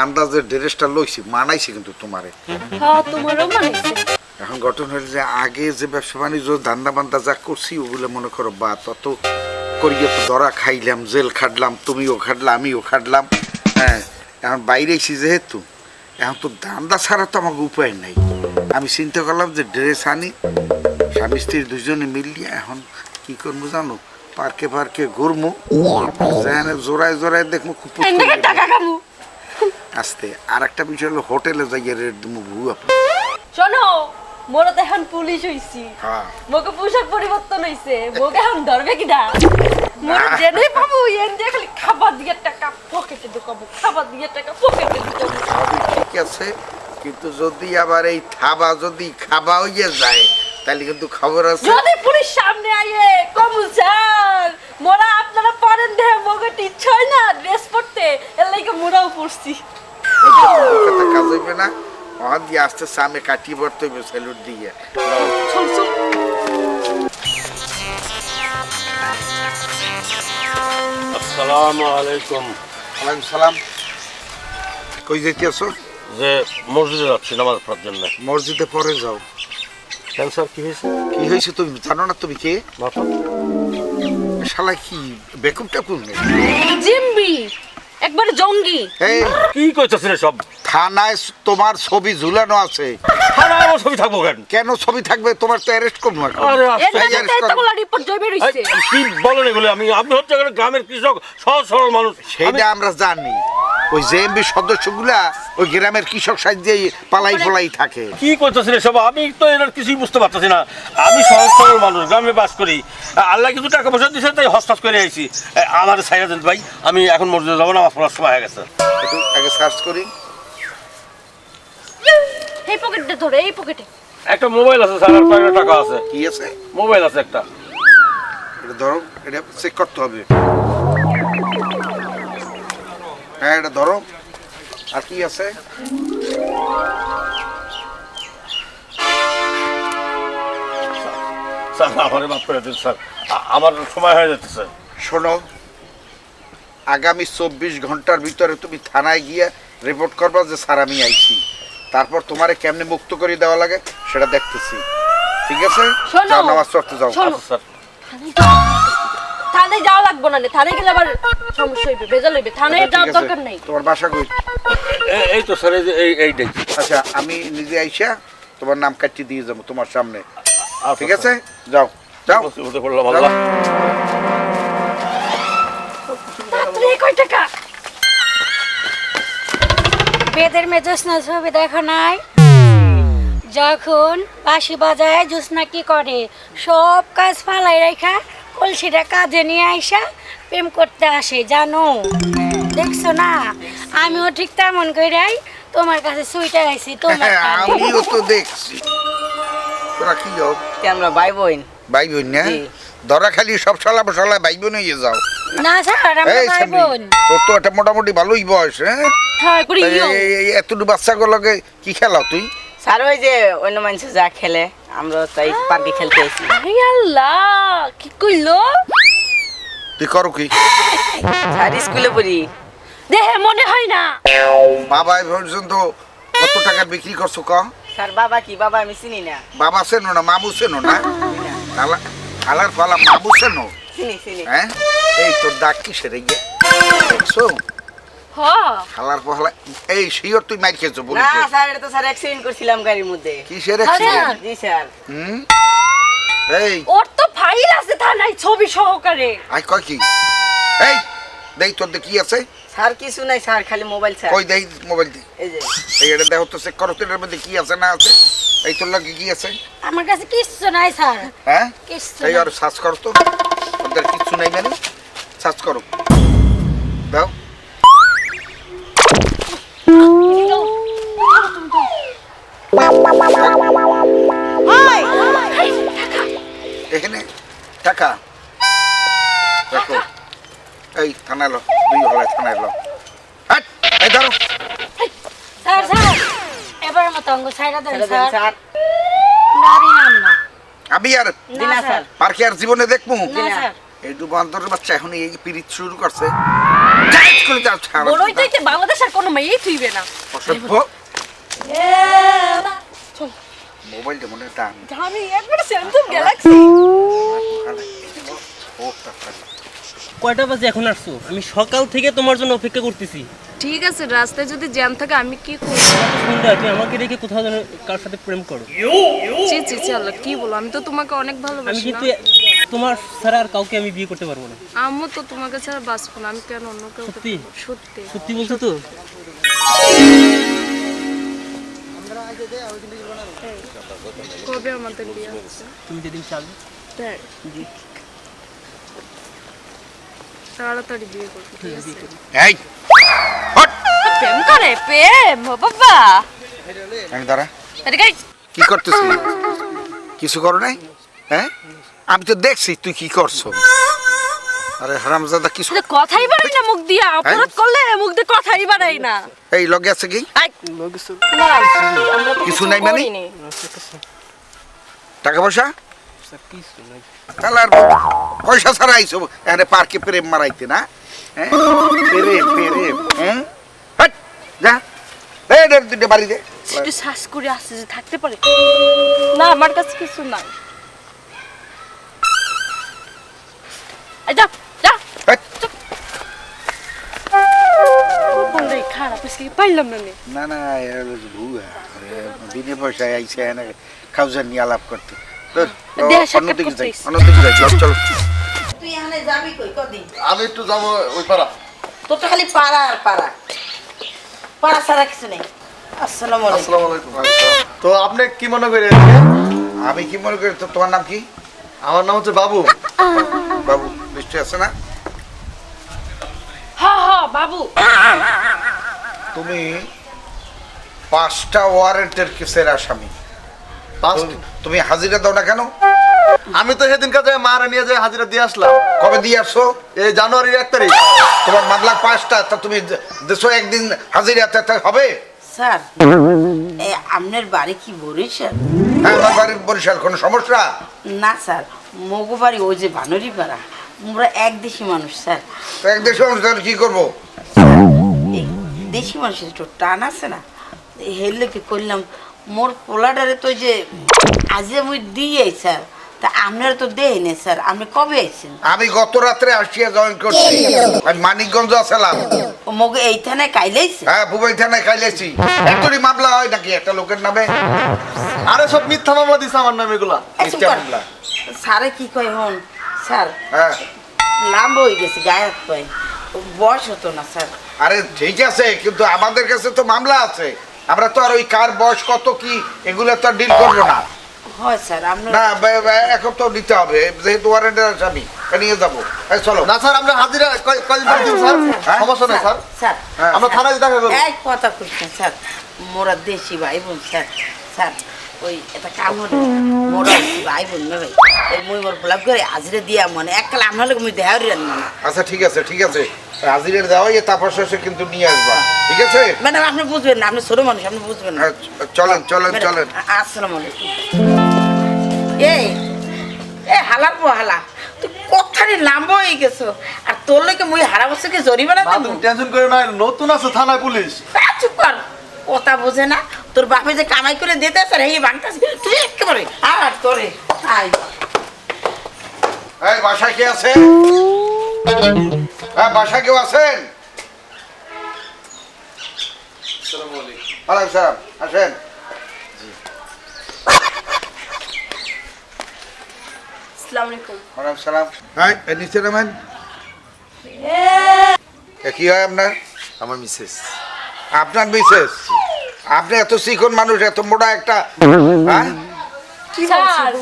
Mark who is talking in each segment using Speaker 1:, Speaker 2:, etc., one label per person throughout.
Speaker 1: আন্দাজে ড্রেসটা লইছি, মানাইছি কিন্তু তোমারে।
Speaker 2: হ্যাঁ তোমারও মানাইছে।
Speaker 1: এখন ঘটনা হলো যে আগে যে ব্যবসা বাণিজ্য ধান্দা বান্দা যা করছি ওগুলো মনে করো বা তত করিয়ে তো ধরা খাইলাম, জেল খাটলাম, তুমিও খাটলাম, আমিও খাটলাম। হ্যাঁ, এখন বাইরে এসেছি যেহেতু, এখন তো ধান্দা ছাড়া তো আমাকে উপায় নাই। আমি চিন্তা করলাম যে ড্রেস আনি, স্বামী স্ত্রী দুজনে মিলিয়ে এখন কি করবো জানো, পার্কে পার্কে ঘুরবো, জোড়ায় জোড়ায় দেখবো খুব
Speaker 2: টাকা কামু।
Speaker 1: আসতে। আর একটা বিষয় হলো হোটেলে যাইয়ে রেট দেবো ভুয়া।
Speaker 2: শোনো, মোরা তো এখন পুলিশ হইছি।
Speaker 1: হ্যাঁ,
Speaker 2: মোকে পোশাক পরিবর্তন হইছে, মোকে এখন ধরবে কি না? মোরা জেনে পাবো এন যে খালি খাবার দিয়ে টাকা পকেটে ঢুকাবো, খাবার দিয়ে টাকা পকেটে ঢুকাবো।
Speaker 1: সবই ঠিক আছে, কিন্তু যদি আবার এই থাবা যদি খাবা হইয়ে যায় তাহলে কিন্তু খবর আছে।
Speaker 2: যদি পুলিশ সামনে আইয়ে কমু স্যার, মোরা আপনারা পরেন দেহে মোকে ইচ্ছা হয় না ড্রেস পরতে, এর লাগে মোরাও পরছি।
Speaker 1: কথা কাজ হইবে না, অহান দিয়ে আস্তে সামনে কাটিয়ে পড়তে হইবে স্যালুট দিয়ে।
Speaker 2: চল চল।
Speaker 3: আসসালামু আলাইকুম।
Speaker 1: ওয়ালাইকুম সালাম। কই যেতে আছো?
Speaker 3: যে মসজিদে যাচ্ছি নামাজ পড়ার জন্য।
Speaker 1: মসজিদে পরে যাও।
Speaker 3: কেন স্যার, কি হয়েছে?
Speaker 1: কি হয়েছে তুমি জানো না? তুমি কে?
Speaker 3: মাথা
Speaker 1: শালা কি বেকুব টেকুব নেই?
Speaker 2: জিম্বি, একবারে জঙ্গি।
Speaker 1: এই
Speaker 3: কি কইতাছেন সব?
Speaker 1: থানায় তোমার ছবি ঝুলানো আছে।
Speaker 3: থানায় আমার ছবি থাকবো কেন?
Speaker 1: কেন ছবি থাকবে? তোমার তো অ্যারেস্ট করবো এখন।
Speaker 3: আরে
Speaker 2: এর
Speaker 3: আস্তে
Speaker 2: নামে তো এতগুলো রিপোর্ট জমে
Speaker 3: এই,
Speaker 2: রইছে।
Speaker 3: কি বলেন এগুলো? আপনি হচ্ছে একটা গ্রামের কৃষক, সহজ সরল মানুষ।
Speaker 1: সেইটা আমরা জানি। ওই জেএমবি সদস্যগুলা ওই গ্রামের কৃষক সাহায্যে পালাই ফলাই থাকে।
Speaker 3: কি করতেছেন সব? আমি তো এর কিছুই বুঝতে পারতেছি না। আমি সহজ সরল মানুষ, গ্রামে বাস করি। আল্লাহ কিছু টাকা পয়সা দিয়েছে তাই হস্তাস করে আইছি। আমার সাইরা দেন ভাই, আমি এখন মসজিদে যাবো না, আমার পড়ার সময় হয়ে গেছে।
Speaker 1: একটু আগে সার্চ করি।
Speaker 2: এই পকেটে ধরে, এই পকেটে।
Speaker 3: একটা মোবাইল আছে স্যার, আর কয়েকটা টাকা আছে।
Speaker 1: কি আছে?
Speaker 3: মোবাইল আছে একটা।
Speaker 1: এটা ধরো, এটা চেক করতে হবে। হ্যাঁ, এটা ধরো। আর কি আছে?
Speaker 3: স্যার আমার মাফ করে দিন স্যার, আমার সময় হয়ে যাচ্ছে স্যার।
Speaker 1: শোনো, আগামী 24 ঘন্টার ভিতরে তুমি থানায় গিয়ে রিপোর্ট করবা যে স্যার আমি আইছি। তারপর তোমারে কেমনে মুক্ত করে দেওয়া লাগে সেটা দেখতেছি। ঠিক আছে?
Speaker 2: শোনো।
Speaker 1: যাও, নামাজ পড়তে যাও।
Speaker 2: শোনো।
Speaker 3: আচ্ছা স্যার।
Speaker 2: থানায় যাওয়া লাগবে না, থানায় গেলে আবার সমস্যা হইবে, ভেজাল হইবে। থানায়
Speaker 1: আচ্ছা,
Speaker 2: যাওয়ার
Speaker 1: ঠিক আছে।
Speaker 2: দরকার নাই।
Speaker 1: তোমার বাসা কই?
Speaker 3: এই তো স্যার, এই যে এইটাই।
Speaker 1: আচ্ছা, আমি নিজে আইসা তোমার নাম কাটিয়ে দিয়ে যাবো তোমার সামনে।
Speaker 3: আচ্ছা,
Speaker 1: ঠিক আছে? যাও যাও।
Speaker 3: মুসিবতে পড়লাম আল্লাহ।
Speaker 2: মাত্র এই কয় টাকা?
Speaker 4: বেদের মেয়ে জ্যোৎস্না ছবি দেখো নাই? যখন বাঁশি বাজায় জ্যোৎস্না কি করে, সব কাজ ফালাই রেখা কলসিটা কাজে নিয়ে আইসা প্রেম করতে আসে, জানো? দেখছো না? আমিও ঠিক তেমন কইরাই তোমার কাছে সুইটা আইছি তোমার
Speaker 1: হ্যাঁ,
Speaker 4: টানে।
Speaker 1: আমিও তো দেখছি। তোরা কি যাও?
Speaker 5: আমরা ভাই বোন।
Speaker 1: ভাই বোন না?
Speaker 5: জি।
Speaker 1: ধরা খালি সব শালা বসালা ভাই বোন হয়ে যাও।
Speaker 4: না স্যার, আমরা
Speaker 1: এই
Speaker 4: ভাই
Speaker 1: সামনে,
Speaker 4: বোন।
Speaker 1: তোর তো একটা মোটামুটি ভালোই বয়স। হ্যাঁ,
Speaker 2: হ্যাঁ করে ইয়ো।
Speaker 1: এতটুকু বাচ্চাগুলোকে কি খেলাও তুই?
Speaker 5: স্যার ওই যে অন্য মানুষ যা খেলে আমরা তাই পার্কে খেলতে আইছি।
Speaker 2: আরে আল্লাহ, কি কইলো?
Speaker 1: তুই করো কি?
Speaker 5: স্যার স্কুলে পড়ি।
Speaker 2: দেহে মনে হয় না।
Speaker 1: বাবা এ পর্যন্ত কত টাকার বিক্রি করছো ক?
Speaker 5: স্যার বাবা কি? বাবা আমি চিনি না।
Speaker 1: বাবা চেনো না, মামু চেনো না? খালার ফালা মামু চেনো?
Speaker 5: চিনি চিনি।
Speaker 1: হ্যাঁ, এই তোর দাগ কি সেরে গিয়ে দেখছো?
Speaker 2: হ্যাঁ।
Speaker 1: খালার ফালা এই শিওর তুই মাইর খেয়েছো বলি?
Speaker 5: না স্যার, এটা তো স্যার অ্যাক্সিডেন্ট করছিলাম গাড়ির মধ্যে।
Speaker 1: কি সেরে?
Speaker 2: আরে,
Speaker 5: জি স্যার।
Speaker 1: হুম, এই
Speaker 2: ওর তো ফাইল আছে থানায় ছবি সহকারে।
Speaker 1: আই কয় কি? এই দেই তোর কি আছে?
Speaker 5: স্যার কিছু নাই স্যার, খালি মোবাইল স্যার।
Speaker 1: কই দেই মোবাইল দি।
Speaker 5: এই যে
Speaker 1: এই এটা দেখো তো, চেক করো তো এটার মধ্যে কি আছে না আছে। এই তোর লাগে কি আছে?
Speaker 4: আমার কাছে কিচ্ছু নাই স্যার,
Speaker 1: হ্যাঁ,
Speaker 4: কিচ্ছু
Speaker 1: এই
Speaker 4: নাই।
Speaker 1: আর সার্চ করো তো। ওদের কিচ্ছু নাই মানে সার্চ করো। দাও। এখানে টাকা দেখো। এই থানায় লো, দুই হলে থানায় লো। হাট, এই ধরো।
Speaker 4: স্যার স্যার, এবার মতো অঙ্গ ছাইরা দেন
Speaker 5: ছেড়ে দেন
Speaker 4: স্যার,
Speaker 5: স্যার।
Speaker 4: আমরা আর নাম না।
Speaker 1: আমি আর
Speaker 5: দিনা
Speaker 4: না
Speaker 5: স্যার।
Speaker 1: পার্কে আর জীবনে দেখবো?
Speaker 4: না স্যার।
Speaker 1: এই দু বান্দরের বাচ্চা এখন এই পিরিত শুরু করছে জায়েজ করে যাও ছাড়া
Speaker 2: বড়ই তো বাংলাদেশ আর কোনো মেয়েই থুইবে না
Speaker 1: অসভ্য মোবাইলটা মনে দাম
Speaker 2: আমি একবারে স্যামসাং গ্যালাক্সি
Speaker 6: কয়টা বাজে এখন আসছো? আমি সকাল থেকে তোমার জন্য অপেক্ষা করতেছি।
Speaker 2: ঠিক আছে রাস্তায় যদি জ্যাম থাকে আমি কি করব
Speaker 6: সন্ধ্যা তুমি আমাকে রেখে কোথাও যেন কার সাথে প্রেম করো।
Speaker 2: জি জি জি আল্লাহ কি বলো আমি তো তোমাকে অনেক
Speaker 6: আমি
Speaker 2: ভালোবাসি
Speaker 6: কিন্তু
Speaker 2: না
Speaker 6: তোমার ছাড়া আর কাউকে আমি বিয়ে করতে পারবো না।
Speaker 2: আম্মু তো তোমাকে ছাড়া বাঁচবো না আমি কেন অন্য কেউ
Speaker 6: সত্যি?
Speaker 2: সত্যি
Speaker 6: সত্যি বলছো তো?
Speaker 2: কবে আমাদের বিয়ে হচ্ছে
Speaker 6: তুমি যেদিন চাবে।
Speaker 2: তাই তাড়াতাড়ি বিয়ে করবো ঠিক আছে
Speaker 1: এই হট
Speaker 2: প্রেম করে প্রেম ও বাবা
Speaker 1: আমি দাঁড়া
Speaker 2: এদিকে
Speaker 1: কি করতেছিস কিছু করো নাই হ্যাঁ আমি তো দেখছি তুই কি করছো আরে হারামজাদা কিছু
Speaker 2: শুধু কথাই বাড়াই না মুখ দিয়ে অপরাধ করলে মুখ দিয়ে কথাই বাড়াই না
Speaker 1: এই লগে আছে কি
Speaker 2: আই, না, আমরা তো
Speaker 1: কিছু নাই মানে?
Speaker 2: করিনি।
Speaker 1: টাকা পয়সা
Speaker 6: কিছু নাই।
Speaker 1: তাহলে আর পয়সা ছাড়া আইসো এখানে পার্কে প্রেম মারাইতে না হ্যাঁ প্রেম প্রেম হ্যাঁ হাট, যা এই নে, দুইটা বাড়ি দে
Speaker 2: একটু শ্বাস করে আসছে যে থাকতে পারে না আমার কাছে কিছু নাই এই যা যা
Speaker 1: হাট।
Speaker 2: বলে খারাপ এসে পাইলাম না নে
Speaker 1: না না ভুয়া বিনে পয়সায় আইসে এনে খাউজার নিয়ে আলাপ করতে তোর
Speaker 2: দেহ সাক্ষাৎ
Speaker 1: অন্যদিকে যাই
Speaker 2: করতেইস।
Speaker 1: অন্যদিকে যাই চল চলো
Speaker 5: তুই এখানে যাবি কই কদিন?
Speaker 7: আমি একটু যাবো ওই পাড়া।
Speaker 5: তোর তো খালি পাড়া আর পাড়া, পাড়া ছাড়া কিছু নেই। আসসালামু আলাইকুম।
Speaker 7: আসসালামু আলাইকুম। তো আপনি কি মনে করে?
Speaker 1: আমি কি মনে করি তো তোমার নাম কি
Speaker 7: আমার নাম হচ্ছে বাবু।
Speaker 1: বাবু নিশ্চয় আছে না
Speaker 2: হ্যাঁ হ্যাঁ বাবু
Speaker 1: তুমি 5টা ওয়ারেন্টের কেসের আসামি তুমি হাজিরা দাও না কেন
Speaker 7: আমি তো সেদিন কাজে মারা নিয়ে যাই হাজিরা দিয়ে আসলাম।
Speaker 1: কবে দিয়ে আসছো
Speaker 7: এই জানুয়ারির 1 তারিখ।
Speaker 1: তোমার মামলা 5টা তা তুমি দেশো একদিন হাজিরা দিতে হবে
Speaker 5: স্যার এই আপনার বাড়ি কি বরিশাল?
Speaker 1: হ্যাঁ আমার বাড়ির বরিশাল কোনো সমস্যা
Speaker 5: না স্যার, মগু বাড়ি ওই যে বানরি পাড়া। আমরা এক দেশি মানুষ স্যার।
Speaker 1: তো এক দেশে অনুষ্ঠান কি করবো
Speaker 5: এই দেশি মানুষের একটু টান আছে না, হেললে কি করলাম মোর পোলাডারে তো ওই যে আজকে আমি দিয়ে স্যার, তা আপনারা তো দেই না স্যার। আপনি কবে আইছেন?
Speaker 1: আমি গত রাত্রে আসিয়া জয়েন করছি আমি মানিকগঞ্জ আসলাম
Speaker 5: ও মগু এই থানায় কাইলাইছে?
Speaker 1: হ্যাঁ বুবাই থানায় খাইলেছি এতটি মামলা হয় নাকি একটা লোকের নামে
Speaker 7: আরে সব মিথ্যা মামলা দিছে আমার নামে এগুলা।
Speaker 1: মিথ্যা মামলা।
Speaker 5: স্যারে কি কয় হন স্যার,
Speaker 1: হ্যাঁ
Speaker 5: লাম্ব হয়ে গেছে গায়ে হাত পায়ে, বয়স হতো না স্যার।
Speaker 1: আরে ঠিক আছে কিন্তু আমাদের কাছে তো মামলা আছে আমরা তো আর ওই কার বয়স কত কি এগুলো তো ডিল করবো না
Speaker 5: হয় স্যার আপনার
Speaker 1: না এখন তো নিতে হবে যেহেতু ওয়ারেন্টের আসামি নিয়ে যাবো এই চলো
Speaker 7: না স্যার আমরা হাজিরা কয়দিন পর দিব স্যার?
Speaker 1: হ্যাঁ?
Speaker 7: সমস্যা নেই স্যার।
Speaker 5: স্যার
Speaker 1: হ্যাঁ।
Speaker 7: আমরা থানায় দেখা করবো।
Speaker 5: এক কথা কইছেন স্যার, মোরা দেশি ভাই বোন স্যার। স্যার ওই এটা কাম হলো মোরা দেশি ভাই বোন না ভাই, এই মুই মোর ব্লগ করে হাজিরা দিয়া মানে এককাল আপনার লোক মুই দেহারি রান না।
Speaker 1: আচ্ছা ঠিক আছে হাজিরের দেওয়াই তারপর শেষে কিন্তু নিয়ে আসবা ঠিক আছে
Speaker 5: ম্যাডাম আপনি বুঝবেন না, আপনি ছোট মানুষ, আপনি বুঝবেন না।
Speaker 1: হ্যাঁ, চলেন চলেন
Speaker 5: ম্যাডাম,
Speaker 1: চলেন
Speaker 5: আসসালামু আলাইকুম। এই এ হালা পো হালা, তুই কোথায় লাম্ব হয়ে গেছো আর তোর লোকে মুই হারা বছরকে জরিমানা
Speaker 7: না
Speaker 5: দেবো?
Speaker 7: তুমি টেনশন করে না, নতুন আছে থানায় পুলিশ।
Speaker 5: চুপ কর, কথা বোঝে না। তোর বাপে যে কামাই করে দিতে স্যার এই বাংটাছে তুই একেবারে আর তোরে আয়।
Speaker 1: এই বাসায় কে আছে হ্যাঁ বাসায় কেউ আছেন ওয়ালাইকুম সালাম আসেন
Speaker 2: আসসালামু আলাইকুম
Speaker 1: ওয়ালাইকুম সালাম হ্যাঁ নিচে নামেন কি হয় আপনার
Speaker 8: আমার মিসেস।
Speaker 1: আপনার মিসেস আপনি এত চিকন মানুষ এত মোটা একটা হ্যাঁ
Speaker 2: স্যার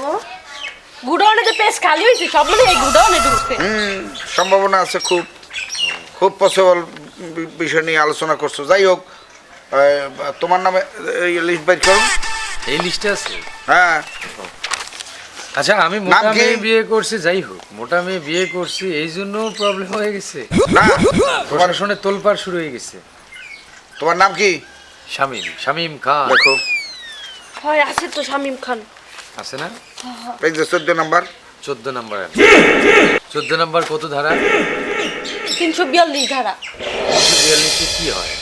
Speaker 2: গুডাউনে যে পেস খালি হয়েছে সব মানে এই গুডাউনে ঢুকছে
Speaker 1: সম্ভাবনা আছে খুব খুব পসিবল বিষয় নিয়ে আলোচনা করছো যাই হোক তোমার নামে এই লিস্ট বাইর করুন
Speaker 8: এই লিস্টে আছে?
Speaker 1: হ্যাঁ
Speaker 8: আচ্ছা আমি
Speaker 1: নাম
Speaker 8: মোটা
Speaker 1: কি?
Speaker 8: মেয়ে বিয়ে করছি, যাই হোক মোটা মেয়ে বিয়ে করছি এই জন্য প্রবলেম হয়ে গেছে।
Speaker 1: না
Speaker 8: প্রশাসনে তোলপাড় শুরু হয়ে গেছে।
Speaker 1: তোমার নাম কি
Speaker 8: শামীম খান
Speaker 1: দেখো
Speaker 2: হয় আছে তো শামীম খান
Speaker 8: আছে না?
Speaker 1: এই যে 14 নাম্বার
Speaker 8: 14 নাম্বার। 14 নম্বর কত ধারা?
Speaker 2: 342 ধারা।
Speaker 8: 42 কি হয়?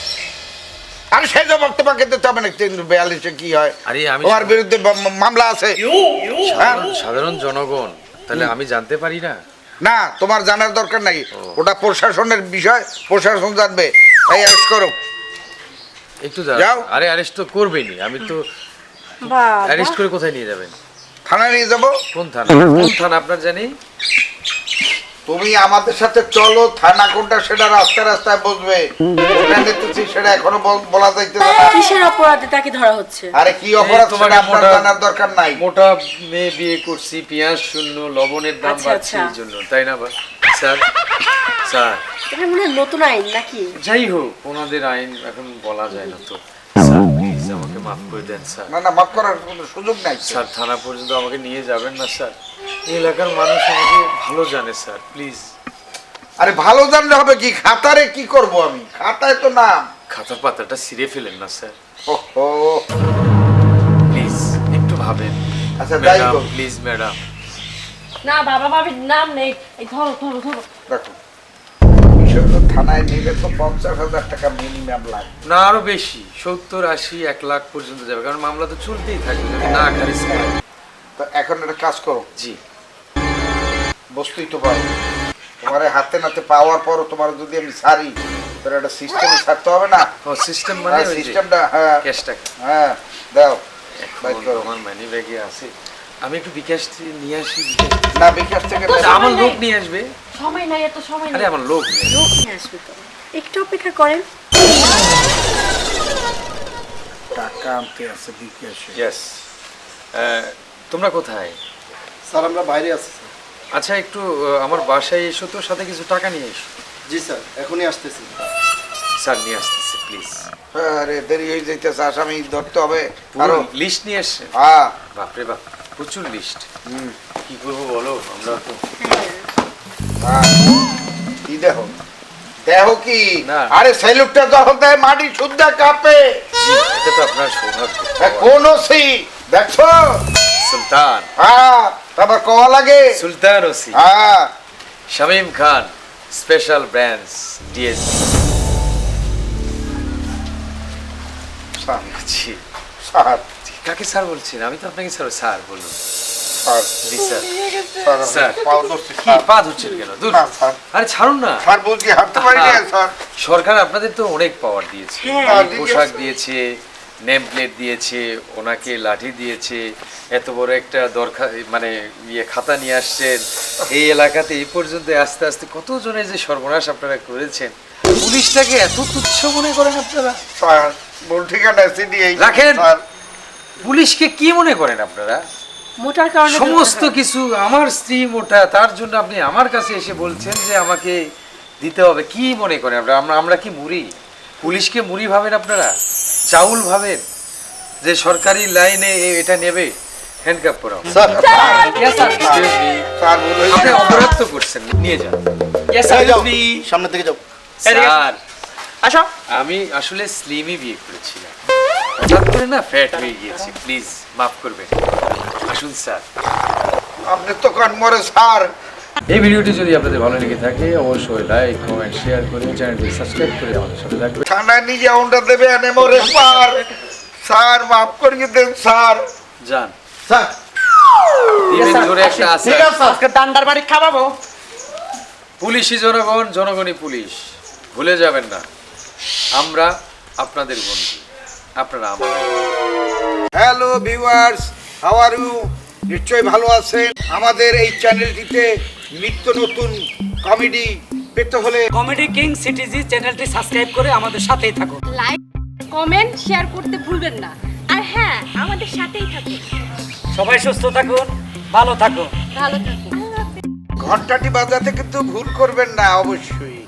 Speaker 1: আরে সেই জবাব তোমাকে দিতে হবে না। 342 কি হয়?
Speaker 8: আরে আমি
Speaker 1: তোমার বিরুদ্ধে মামলা আছে। হ্যাঁ?
Speaker 8: সাধারণ জনগণ, তাহলে আমি জানতে পারি না?
Speaker 1: না, তোমার জানার দরকার নাই। ওটা প্রশাসনের বিষয়, প্রশাসন জানবে। এই অ্যারেস্ট করো।
Speaker 8: একটু
Speaker 1: যাও।
Speaker 8: যাও। আরে অ্যারেস্ট তো করবেনি, আমি তো অ্যারেস্ট করে কোথায় নিয়ে যাবেন?
Speaker 1: থানায় নিয়ে যাবো।
Speaker 8: কোন থানা? কোন থানা আপনার জানি?
Speaker 1: তুমি আমাদের সাথে চলো, থানা কোনটা সেটা রাস্তায় রাস্তায় বুঝবে। কোনটা নিতেছি সেটা এখনো বলা যাইতেছে না।
Speaker 2: কিসের অপরাধে তাকে ধরা হচ্ছে?
Speaker 1: আরে কি অপরাধ
Speaker 8: তোমার
Speaker 1: সেটা আপনার
Speaker 8: মোটা-
Speaker 1: জানার দরকার নাই।
Speaker 8: মোটা মেয়ে বিয়ে করছি, পেঁয়াজ শূন্য, লবণের দাম
Speaker 2: আচ্ছা,
Speaker 8: বাড়ছে
Speaker 2: আচ্ছা।
Speaker 8: এই জন্য, তাই না? স্যার স্যার
Speaker 2: এটা মনে হয় নতুন আইন নাকি?
Speaker 8: যাই হোক, ওনাদের আইন এখন বলা যায় না তো। স্যার প্লিজ আমাকে মাফ করে দেন স্যার।
Speaker 1: না না, মাফ করার কোনো সুযোগ নাই।
Speaker 8: স্যার থানা পর্যন্ত আমাকে নিয়ে যাবেন না স্যার? এই এলাকার মানুষ আমাকে ভালো জানে স্যার, প্লিজ।
Speaker 1: আরে ভালো জানলে হবে কি? খাতারে কি করব আমি? খাতায় তো নাম।
Speaker 8: খাতার পাতাটা ছিঁড়ে ফেলেন না স্যার,
Speaker 1: ওহো।
Speaker 8: প্লিজ একটু ভাবেন।
Speaker 1: আচ্ছা, যাই
Speaker 8: ম্যাডাম
Speaker 1: হোক।
Speaker 8: Please madam.
Speaker 2: না, বাবা বাবির নাম নেই। এই ধরো ধরো ধরো।
Speaker 1: দেখো, বিষয় তো থানায় নিলে তো 50,000 টাকা মিনিমাম লাগবে।
Speaker 8: না আরো বেশি, 70, 80, 1 লাখ পর্যন্ত যাবে, কারণ মামলা তো চলতেই থাকবে যদি না খারিজ করে।
Speaker 1: তো এখন একটা কাজ করো,
Speaker 8: জি
Speaker 1: বসতেই তো পারো। তোমার হাতে নাতে পাওয়ার পরও তোমার যদি আমি ছাড়ি, তোর একটা সিস্টেমে ছাড়তে হবে না?
Speaker 8: ও সিস্টেম মানে ওই যে
Speaker 1: সিস্টেমটা, হ্যাঁ
Speaker 8: ক্যাশ টাকা।
Speaker 1: হ্যাঁ, দাও বাইট
Speaker 8: এখন
Speaker 1: করো।
Speaker 8: আমার মানি ব্যাগে আছে, আমি একটু বিকাশ থেকে নিয়ে আসি।
Speaker 1: না, বিকাশ থেকে
Speaker 8: আচ্ছা, আমার লোক নিয়ে আসবে।
Speaker 2: সময় নাই, এত সময়
Speaker 8: আরে
Speaker 2: নাই।
Speaker 8: আমার লোক নেই।
Speaker 2: লোক নিয়ে আসবে তো। একটু অপেক্ষা করেন।
Speaker 1: টাকা আনতে আছে বিকাশে।
Speaker 8: ইয়েস, তোমরা কোথায়?
Speaker 7: স্যার আমরা বাইরে আছি স্যার।
Speaker 8: আচ্ছা একটু আমার বাসায় এসো তো, সাথে কিছু টাকা নিয়ে এসো।
Speaker 7: জি স্যার, এখনই আসতেছি।
Speaker 8: স্যার নিয়ে আসতেছে প্লিজ।
Speaker 1: আরে দেরি হয়ে যাইতেছে, আসামি ধরতে হবে
Speaker 8: আরো
Speaker 1: আরো।
Speaker 8: লিস্ট নিয়ে এসছে?
Speaker 1: হ্যাঁ,
Speaker 8: বাপরে বাপ, প্রচুর লিস্ট। কি করবো বলো, আমরা তো
Speaker 1: হ্যাঁ। কি দেখো দেখো কি?
Speaker 8: না।
Speaker 1: আরে স্যালুটটা যখন দেয় মাটি শুদ্ধ কাঁপে।
Speaker 8: এটা তো আপনার সৌভাগ্য।
Speaker 1: কোন ওসি দেখছো?
Speaker 8: সুলতান,
Speaker 1: হ্যাঁ, তারপর কওয়া লাগে।
Speaker 8: সুলতান ওসি,
Speaker 1: হ্যাঁ,
Speaker 8: শামীম খান, স্পেশাল ব্রাঞ্চ ডিএস।
Speaker 1: স্যার,
Speaker 8: জি,
Speaker 1: স্যার,
Speaker 8: কাকে স্যার বলছেন? আমি তো আপনাকে স্যার স্যার বলুন।
Speaker 1: স্যার,
Speaker 8: জি স্যার।
Speaker 1: Sir,
Speaker 8: sir.
Speaker 1: পাও ধরছি,
Speaker 8: কি
Speaker 1: স্যার।
Speaker 8: পা ধরছেন কেন? দূর।
Speaker 1: না, স্যার।
Speaker 8: আরে ছাড়ুন না।
Speaker 1: স্যার বলছি হাঁটতে পারি না, স্যার।
Speaker 8: সরকার আপনাদের তো অনেক পাওয়ার দিয়েছে,
Speaker 1: হ্যাঁ, ঠিক
Speaker 8: পোশাক
Speaker 1: আছে।
Speaker 8: দিয়েছে, নেম প্লেট দিয়েছে, ওনাকে লাঠি দিয়েছে, এত বড় একটা দরকার মানে খাতা নিয়ে আসছেন এই এলাকাতে। এই পর্যন্ত আস্তে আস্তে কতজনের যে সর্বনাশ আপনারা করেছেন, পুলিশটাকে এত তুচ্ছ মনে করেন আপনারা?
Speaker 1: স্যার, ভুল ঠিকানা সিডি এই
Speaker 8: রাখেন।
Speaker 1: স্যার।
Speaker 8: পুলিশকে কি মনে করেন আপনারা?
Speaker 2: মোটার কারণে
Speaker 8: সমস্ত কিছু, আমার স্ত্রী মোটা, তার জন্য আপনি আমার কাছে এসে বলছেন যে আমাকে দিতে হবে। কি মনে করেন আপনারা? আমরা কি মুড়ি? পুলিশকে মুড়ি ভাবেন আপনারা? চাউল ভাবেন যে সরকারি লাইনে এটা নেবে? হ্যান্ডকাপ করাও।
Speaker 7: স্যার
Speaker 8: Excuse me,
Speaker 1: স্যার, ভুল হয়েছে।
Speaker 8: আপনি অপরাধ তো করছেন, নিয়ে যান।
Speaker 7: যাও, সামনে থেকে যাও।
Speaker 8: স্যার,
Speaker 6: আসো।
Speaker 8: আমি আসলে স্লিমই বিয়ে করেছিলাম, হঠাৎ করে না ফ্যাট হয়ে গিয়েছি, প্লিজ মাফ করবেন। আসুন স্যার।
Speaker 1: আপনি তো কান মরে স্যার।
Speaker 8: এই ভিডিওটি যদি আপনাদের ভালো লেগে থাকে অবশ্যই লাইক কমেন্ট শেয়ার করে চ্যানেলটি সাবস্ক্রাইব করে আমাদের সাথে থাকবেন।
Speaker 1: থানায় নিয়ে ওটা দেবে এনে মরে স্যার। স্যার, মাফ করিয়ে দেন স্যার।
Speaker 8: যান,
Speaker 7: স্যার
Speaker 8: দিবেন জোরে একটা আছে।
Speaker 7: ঠিক আছে আজকে ডান্ডার বাড়ি খাওয়াবো।
Speaker 8: পুলিশই জনগণ, জনগণই পুলিশ, ভুলে যাবেন না। আমরা আপনাদের বন্ধু, আপনারা আমাদের।
Speaker 1: Hello viewers, how are you? নিশ্চয়ই ভালো আছেন। আমাদের এই চ্যানেলটিতে নিত্য নতুন কমেডি পেতে হলে
Speaker 6: কমেডি কিং সিটিজি চ্যানেলটি সাবস্ক্রাইব করে আমাদের সাথেই থাকুন।
Speaker 2: লাইক, কমেন্ট, শেয়ার করতে ভুলবেন না। আর হ্যাঁ, আমাদের সাথেই থাকুন।
Speaker 6: সবাই সুস্থ থাকুন, ভালো থাকুন।
Speaker 2: ভালো থাকুন।
Speaker 1: ঘন্টাটি বাজাতে কিন্তু ভুল করবেন না অবশ্যই।